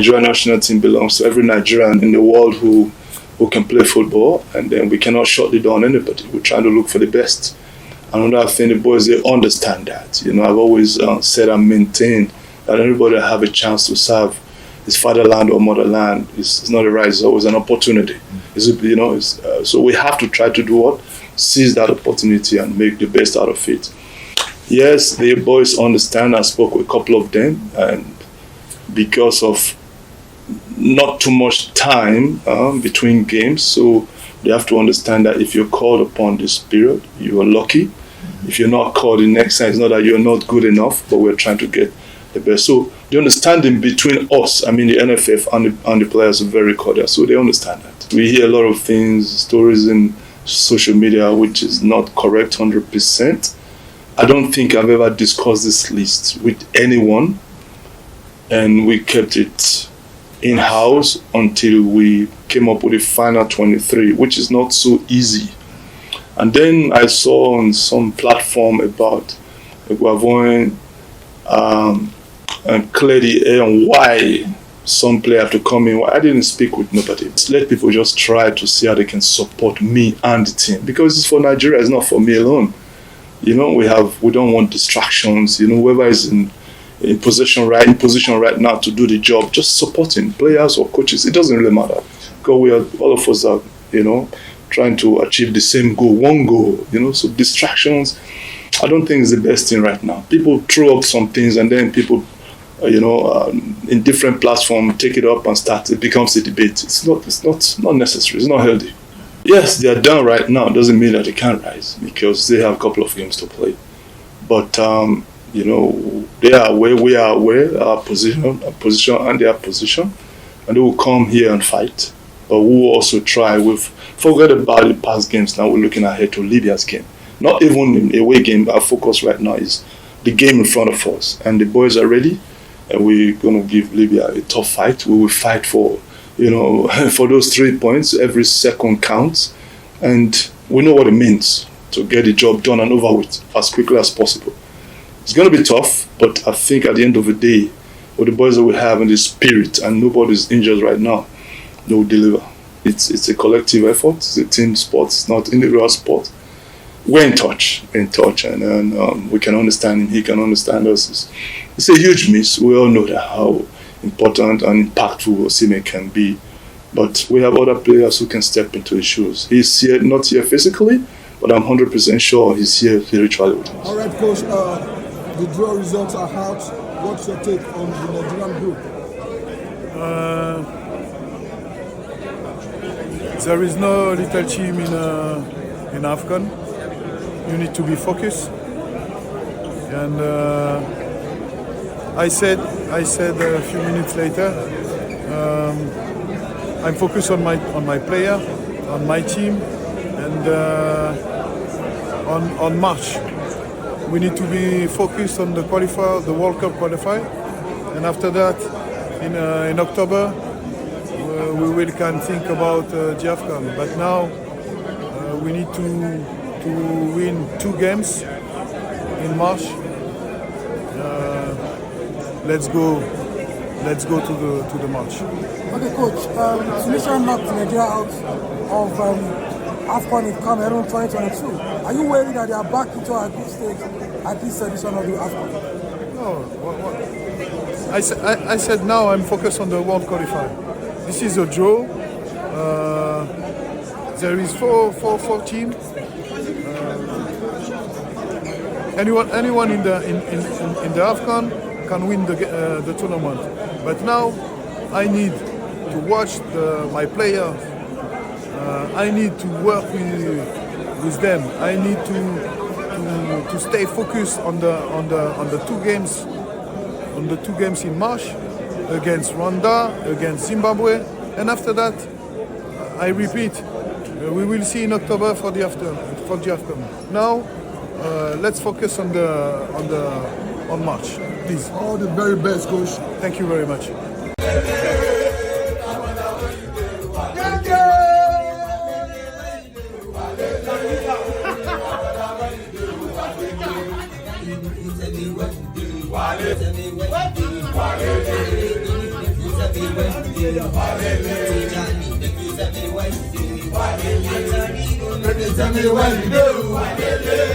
Nigerian national team belongs to every Nigerian in the world who can play football, and then we cannot shut the door on anybody. We're trying to look for the best. Another thing, the boys, they understand that. I've always said and maintained that everybody have a chance to serve his fatherland or motherland. It's not a right, it's always an opportunity. So we have to try to do what? Seize that opportunity and make the best out of it. Yes, the boys understand. I spoke with a couple of them, and because of not too much time between games, so they have to understand that if you're called upon this period, you are lucky. If you're not called the next time, it's not that you're not good enough, but we're trying to get the best. So the understanding between us, the NFF and the players, are very cordial, so they understand that. We hear a lot of things, stories in social media, which is not correct 100%. I don't think I've ever discussed this list with anyone, and we kept it in-house until we came up with the final 23, which is not so easy. And then I saw on some platform about Egunavon and clear the air on why some player have to come in. I didn't speak with nobody. Let people just try to see how they can support me and the team, because it's for Nigeria, it's not for me alone. We don't want distractions. Whoever is in position right now to do the job, just supporting players or coaches. It doesn't really matter, because all of us are trying to achieve the same goal, one goal. So distractions, I don't think is the best thing right now. People throw up some things, and then people in different platforms take it up and start. It becomes a debate. It's not necessary. It's not healthy. Yes, they are down right now. Doesn't mean that they can't rise, because they have a couple of games to play. But they are aware, we are aware, our position and their position, and they will come here and fight. But we will also try. Forget about the past games. Now we're looking ahead to Libya's game. Not even in away game. Our focus right now is the game in front of us, and the boys are ready. And we're going to give Libya a tough fight. We will fight for for those 3 points. Every second counts, and we know what it means to get the job done and over with as quickly as possible. It's going to be tough, but I think at the end of the day, with the boys that we have in the spirit, and nobody's injured right now, they will deliver. It's a collective effort. It's a team sport. It's not individual sport. We're in touch, and we can understand him. He can understand us. It's a huge miss. We all know that how important and impactful Osimhen can be, but we have other players who can step into his shoes. He's here, not here physically, but I'm 100% sure he's here spiritually with us. All right, Coach. The draw results are out. What's your take on the Nigerian group? There is no little team in AFCON. You need to be focused. And I said a few minutes later, I'm focused on my player, on my team, and on March. We need to be focused on the qualifier, the World Cup qualifier, and after that, in October, we can think about the AFCON. But now we need to win 2 games in March. Let's go to the March. Okay, Coach. Tunisia knocked Nigeria out of AFCON in Cameroon 2022. Are you worried that they are back into a group stage at this edition of the AFCON? No. I said now I'm focused on the World qualifier. This is a draw. There is four teams. Anyone in the AFCON can win the tournament. But now I need to watch my players. I need to work with them. I need to stay focused on the 2 games. On the 2 games in March, against Rwanda, against Zimbabwe, and after that, I repeat, we will see in October for the AFCON. Now, let's focus on March, please. All the very best, Coach. Thank you very much. Wale, Tell me what you do.